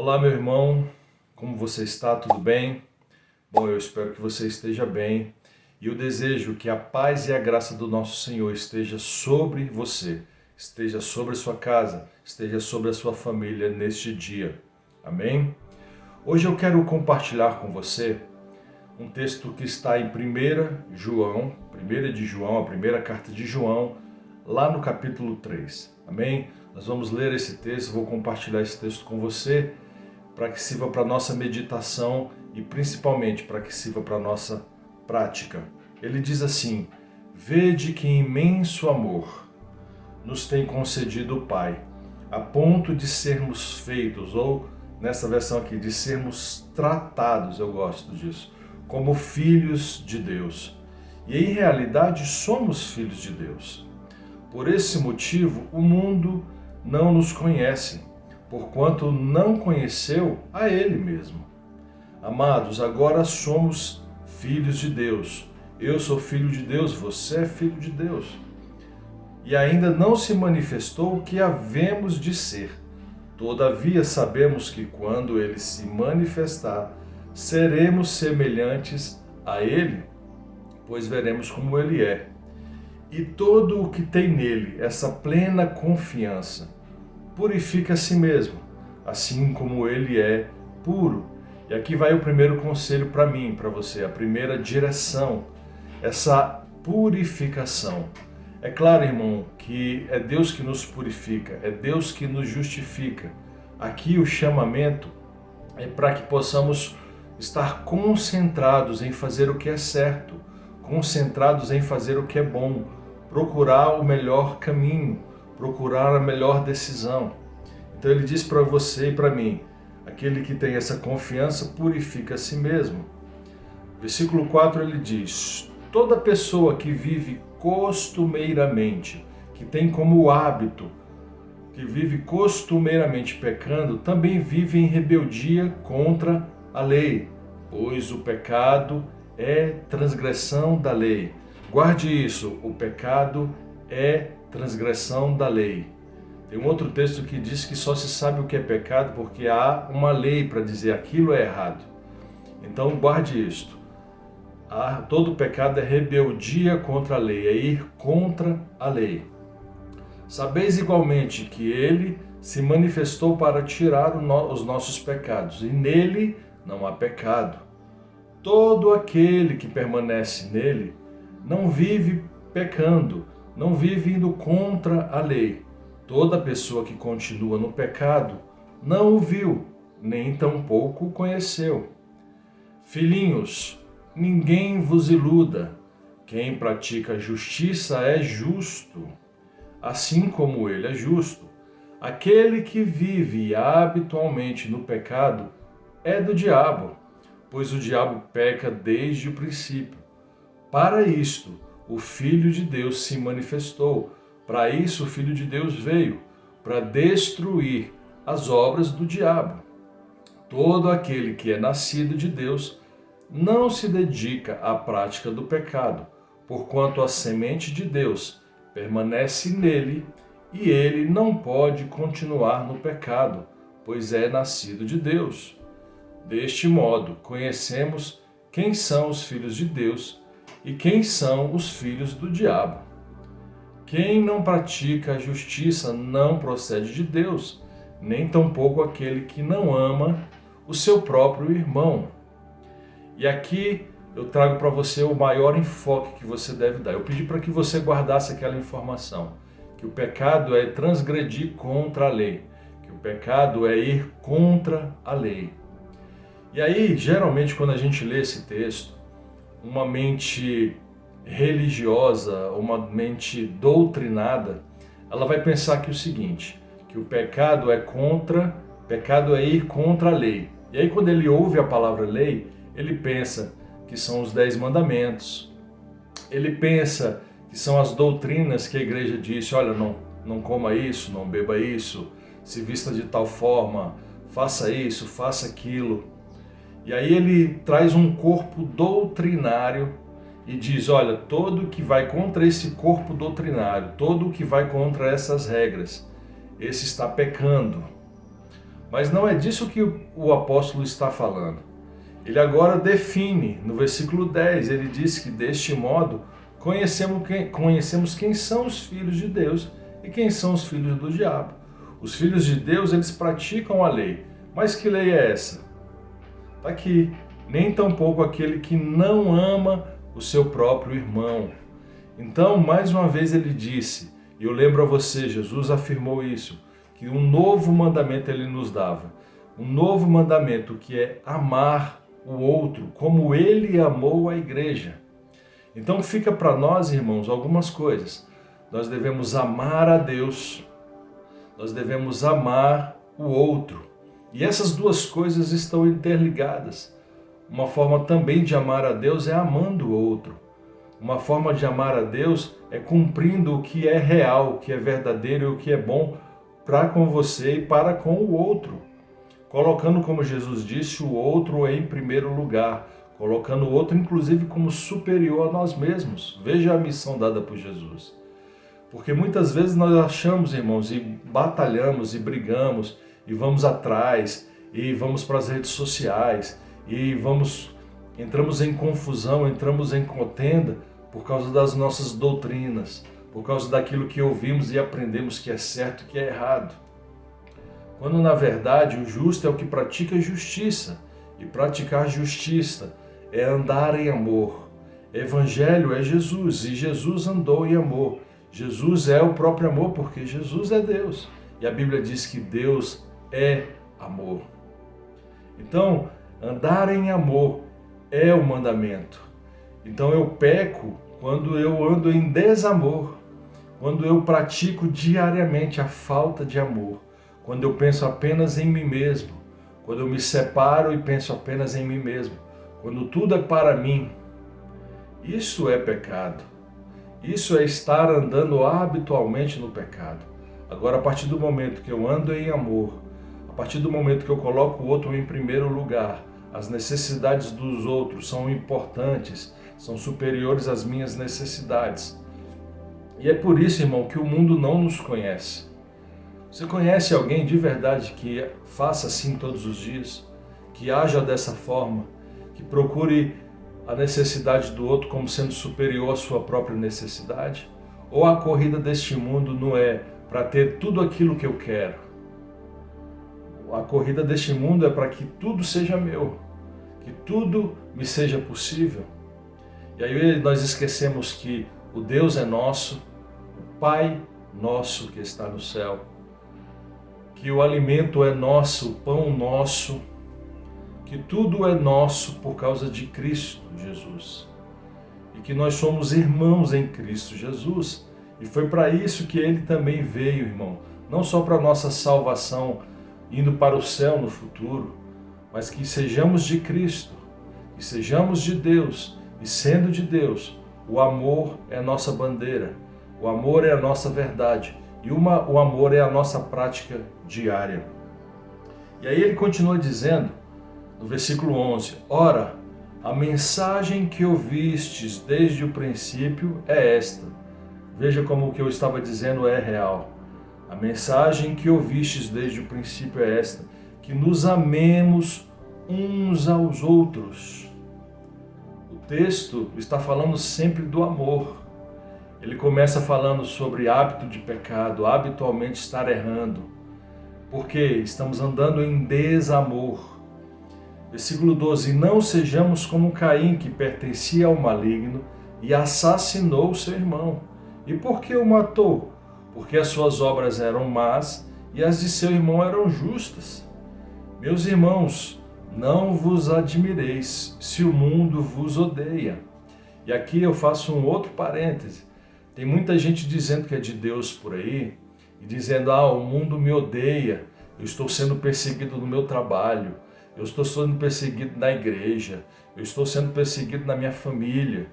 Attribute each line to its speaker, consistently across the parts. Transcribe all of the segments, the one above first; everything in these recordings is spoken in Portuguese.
Speaker 1: Olá, meu irmão, como você está? Tudo bem? Bom, eu espero que você esteja bem e eu desejo que a paz e a graça do nosso Senhor esteja sobre você, esteja sobre a sua casa, esteja sobre a sua família neste dia. Amém? Hoje eu quero compartilhar com você um texto que está em 1 João, 1 de João, a primeira carta de João, lá no capítulo 3. Amém? Nós vamos ler esse texto, vou compartilhar esse texto com você, para que sirva para a nossa meditação e principalmente para que sirva para a nossa prática. Ele diz assim: vede que imenso amor nos tem concedido o Pai, a ponto de sermos feitos, ou nessa versão aqui, de sermos tratados, eu gosto disso, como filhos de Deus. E em realidade somos filhos de Deus. Por esse motivo, o mundo não nos conhece, porquanto não conheceu a Ele mesmo. Amados, agora somos filhos de Deus. Eu sou filho de Deus, você é filho de Deus. E ainda não se manifestou o que havemos de ser. Todavia sabemos que quando Ele se manifestar, seremos semelhantes a Ele, pois veremos como Ele é. E todo o que tem nele essa plena confiança purifica a si mesmo, assim como ele é puro. E aqui vai o primeiro conselho para mim, para você, a primeira direção, essa purificação. É claro, irmão, que é Deus que nos purifica, é Deus que nos justifica. Aqui o chamamento é para que possamos estar concentrados em fazer o que é certo, concentrados em fazer o que é bom, procurar o melhor caminho, procurar a melhor decisão. Então ele diz para você e para mim, aquele que tem essa confiança purifica a si mesmo. Versículo 4 ele diz: toda pessoa que vive costumeiramente, que tem como hábito, que vive costumeiramente pecando, também vive em rebeldia contra a lei, pois o pecado é transgressão da lei. Guarde isso, o pecado é transgressão da lei. Tem um outro texto que diz que só se sabe o que é pecado porque há uma lei para dizer aquilo é errado. Então guarde isto. Todo pecado é rebeldia contra a lei, é ir contra a lei. Sabeis igualmente que ele se manifestou para tirar os nossos pecados, e nele não há pecado. Todo aquele que permanece nele não vive pecando, não vive indo contra a lei. Toda pessoa que continua no pecado não o viu, nem tampouco o conheceu. Filhinhos, ninguém vos iluda. Quem pratica a justiça é justo, assim como ele é justo. Aquele que vive habitualmente no pecado é do diabo, pois o diabo peca desde o princípio. Para isto, o Filho de Deus se manifestou. Para isso o Filho de Deus veio, para destruir as obras do diabo. Todo aquele que é nascido de Deus não se dedica à prática do pecado, porquanto a semente de Deus permanece nele e ele não pode continuar no pecado, pois é nascido de Deus. Deste modo, conhecemos quem são os filhos de Deus e quem são os filhos do diabo. Quem não pratica a justiça não procede de Deus, nem tampouco aquele que não ama o seu próprio irmão. E aqui eu trago para você o maior enfoque que você deve dar. Eu pedi para que você guardasse aquela informação, que o pecado é transgredir contra a lei, que o pecado é ir contra a lei. E aí, geralmente, quando a gente lê esse texto, uma mente religiosa, uma mente doutrinada, ela vai pensar que o seguinte, que o pecado é ir contra a lei. E aí quando ele ouve a palavra lei, ele pensa que são os 10 mandamentos. Ele pensa que são as doutrinas que a igreja disse, olha, não coma isso, não beba isso, se vista de tal forma, faça isso, faça aquilo. E aí ele traz um corpo doutrinário e diz, olha, todo que vai contra esse corpo doutrinário, todo que vai contra essas regras, esse está pecando. Mas não é disso que o apóstolo está falando. Ele agora define, no versículo 10, ele diz que deste modo conhecemos quem são os filhos de Deus e quem são os filhos do diabo. Os filhos de Deus, eles praticam a lei. Mas que lei é essa? Está aqui. Nem tampouco aquele que não ama o seu próprio irmão. Então, mais uma vez ele disse, e eu lembro a você, Jesus afirmou isso, que um novo mandamento ele nos dava. Um novo mandamento que é amar o outro como ele amou a igreja. Então fica para nós, irmãos, algumas coisas. Nós devemos amar a Deus, nós devemos amar o outro. E essas duas coisas estão interligadas. Uma forma também de amar a Deus é amando o outro. Uma forma de amar a Deus é cumprindo o que é real, o que é verdadeiro e o que é bom para com você e para com o outro. Colocando, como Jesus disse, o outro em primeiro lugar. Colocando o outro, inclusive, como superior a nós mesmos. Veja a missão dada por Jesus. Porque muitas vezes nós achamos, irmãos, e batalhamos e brigamos e vamos atrás e vamos para as redes sociais e entramos em confusão, entramos em contenda por causa das nossas doutrinas, por causa daquilo que ouvimos e aprendemos que é certo e que é errado. Quando na verdade o justo é o que pratica justiça, e praticar justiça é andar em amor. Evangelho é Jesus, e Jesus andou em amor. Jesus é o próprio amor, porque Jesus é Deus. E a Bíblia diz que Deus é amor. Então, andar em amor é o mandamento. Então eu peco quando eu ando em desamor, quando eu pratico diariamente a falta de amor, quando eu penso apenas em mim mesmo, quando eu me separo e penso apenas em mim mesmo, quando tudo é para mim. Isso é pecado. Isso é estar andando habitualmente no pecado. Agora, a partir do momento que eu ando em amor, a partir do momento que eu coloco o outro em primeiro lugar, as necessidades dos outros são importantes, são superiores às minhas necessidades. E é por isso, irmão, que o mundo não nos conhece. Você conhece alguém de verdade que faça assim todos os dias? Que haja dessa forma? Que procure a necessidade do outro como sendo superior à sua própria necessidade? Ou a corrida deste mundo não é para ter tudo aquilo que eu quero? A corrida deste mundo é para que tudo seja meu, que tudo me seja possível. E aí nós esquecemos que o Deus é nosso, o Pai nosso que está no céu, que o alimento é nosso, o pão nosso, que tudo é nosso por causa de Cristo Jesus. E que nós somos irmãos em Cristo Jesus. E foi para isso que Ele também veio, irmão. Não só para a nossa salvação, indo para o céu no futuro, mas que sejamos de Cristo, que sejamos de Deus. E sendo de Deus, o amor é a nossa bandeira, o amor é a nossa verdade. E o amor é a nossa prática diária. E aí ele continua dizendo, no versículo 11, ora, a mensagem que ouvistes desde o princípio é esta. Veja como o que eu estava dizendo é real. A mensagem que ouvistes desde o princípio é esta, que nos amemos uns aos outros. O texto está falando sempre do amor. Ele começa falando sobre hábito de pecado, habitualmente estar errando, porque estamos andando em desamor. Versículo 12, não sejamos como Caim, que pertencia ao maligno e assassinou seu irmão. E por que o matou? Porque as suas obras eram más e as de seu irmão eram justas. Meus irmãos, não vos admireis se o mundo vos odeia. E aqui eu faço um outro parêntese. Tem muita gente dizendo que é de Deus por aí, e dizendo, o mundo me odeia, eu estou sendo perseguido no meu trabalho, eu estou sendo perseguido na igreja, eu estou sendo perseguido na minha família.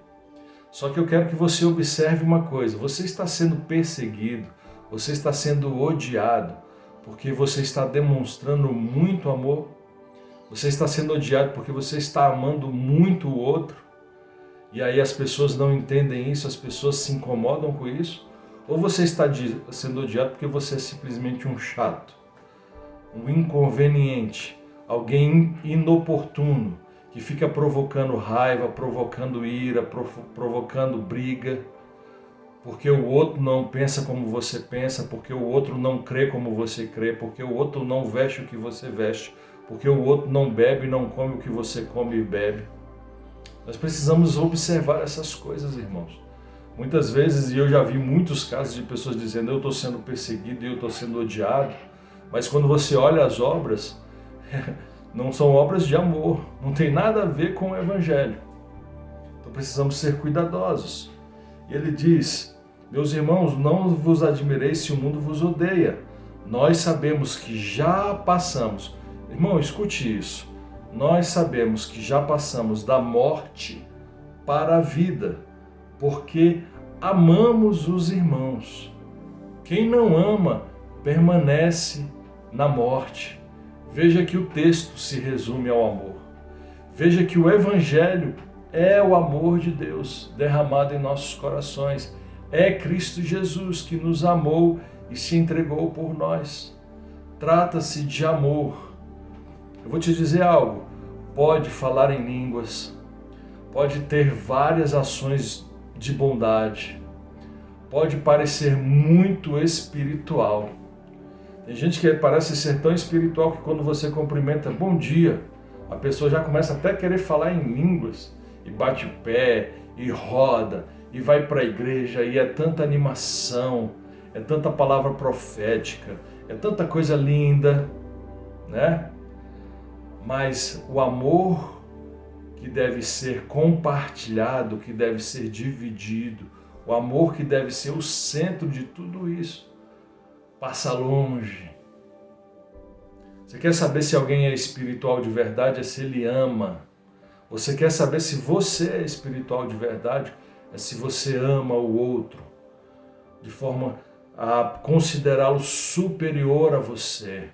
Speaker 1: Só que eu quero que você observe uma coisa, você está sendo perseguido, você está sendo odiado, porque você está demonstrando muito amor, você está sendo odiado porque você está amando muito o outro, e aí as pessoas não entendem isso, as pessoas se incomodam com isso, ou você está sendo odiado porque você é simplesmente um chato, um inconveniente, alguém inoportuno, que fica provocando raiva, provocando ira, provocando briga, porque o outro não pensa como você pensa, porque o outro não crê como você crê, porque o outro não veste o que você veste, porque o outro não bebe e não come o que você come e bebe. Nós precisamos observar essas coisas, irmãos. Muitas vezes, e eu já vi muitos casos de pessoas dizendo: eu estou sendo perseguido e eu estou sendo odiado, mas quando você olha as obras, não são obras de amor, não tem nada a ver com o Evangelho. Então precisamos ser cuidadosos. E ele diz: meus irmãos, não vos admireis se o mundo vos odeia. Nós sabemos que já passamos. Irmão, escute isso. Nós sabemos que já passamos da morte para a vida, porque amamos os irmãos. Quem não ama permanece na morte. Veja que o texto se resume ao amor. Veja que o Evangelho é o amor de Deus derramado em nossos corações. É Cristo Jesus que nos amou e se entregou por nós. Trata-se de amor. Eu vou te dizer algo. Pode falar em línguas, pode ter várias ações de bondade, pode parecer muito espiritual. Tem gente que parece ser tão espiritual que quando você cumprimenta bom dia, a pessoa já começa até a querer falar em línguas, e bate o pé, e roda, e vai para a igreja, e é tanta animação, é tanta palavra profética, é tanta coisa linda, né? Mas o amor que deve ser compartilhado, que deve ser dividido, o amor que deve ser o centro de tudo isso, passa longe. Você quer saber se alguém é espiritual de verdade? É se ele ama. Você quer saber se você é espiritual de verdade? É se você ama o outro, de forma a considerá-lo superior a você,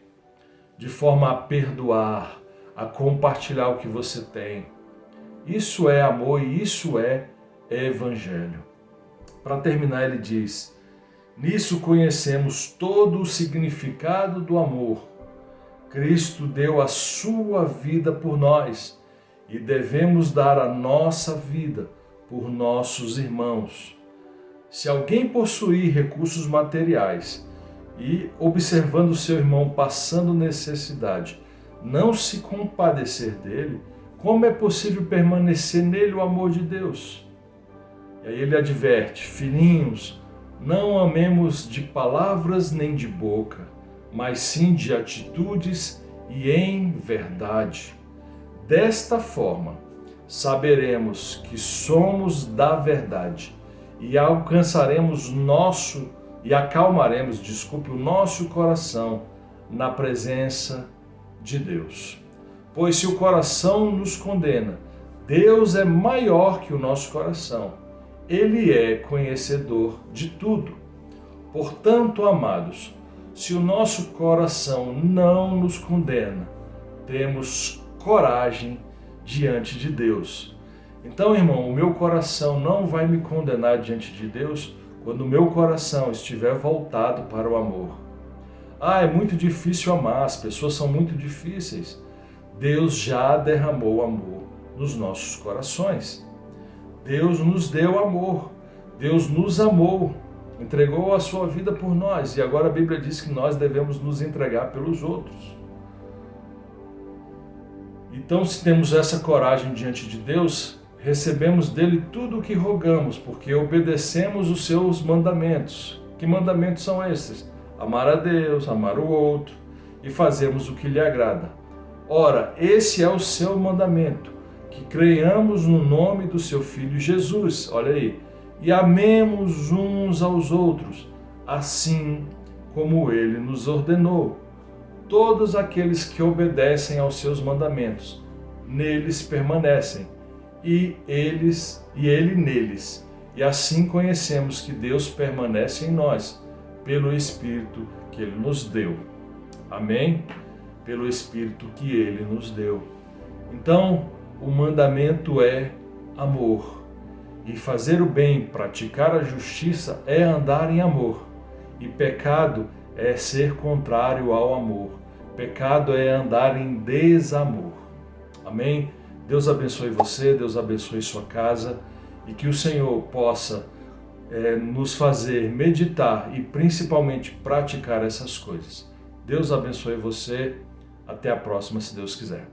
Speaker 1: de forma a perdoar, a compartilhar o que você tem. Isso é amor e isso é Evangelho. Para terminar, ele diz: nisso conhecemos todo o significado do amor. Cristo deu a sua vida por nós e devemos dar a nossa vida por nossos irmãos. Se alguém possuir recursos materiais e, observando seu irmão passando necessidade, não se compadecer dele, como é possível permanecer nele o amor de Deus? E aí ele adverte: filhinhos, não amemos de palavras nem de boca, mas sim de atitudes e em verdade. Desta forma, saberemos que somos da verdade e acalmaremos o nosso coração na presença de Deus. Pois se o coração nos condena, Deus é maior que o nosso coração. Ele é conhecedor de tudo. Portanto, amados, se o nosso coração não nos condena, temos coragem diante de Deus. Então, irmão, o meu coração não vai me condenar diante de Deus quando o meu coração estiver voltado para o amor. É muito difícil amar, as pessoas são muito difíceis. Deus já derramou amor nos nossos corações. Deus nos deu amor, Deus nos amou, entregou a sua vida por nós, e agora a Bíblia diz que nós devemos nos entregar pelos outros. Então, se temos essa coragem diante de Deus, recebemos dele tudo o que rogamos, porque obedecemos os seus mandamentos. Que mandamentos são esses? Amar a Deus, amar o outro e fazermos o que lhe agrada. Ora, esse é o seu mandamento, que creiamos no nome do seu Filho Jesus, olha aí, e amemos uns aos outros, assim como ele nos ordenou. Todos aqueles que obedecem aos seus mandamentos, neles permanecem, e ele neles. E assim conhecemos que Deus permanece em nós, pelo Espírito que ele nos deu. Amém? Pelo Espírito que ele nos deu. Então, o mandamento é amor. E fazer o bem, praticar a justiça é andar em amor. E pecado é ser contrário ao amor. Pecado é andar em desamor. Amém? Deus abençoe você, Deus abençoe sua casa e que o Senhor possa nos fazer meditar e principalmente praticar essas coisas. Deus abençoe você. Até a próxima, se Deus quiser.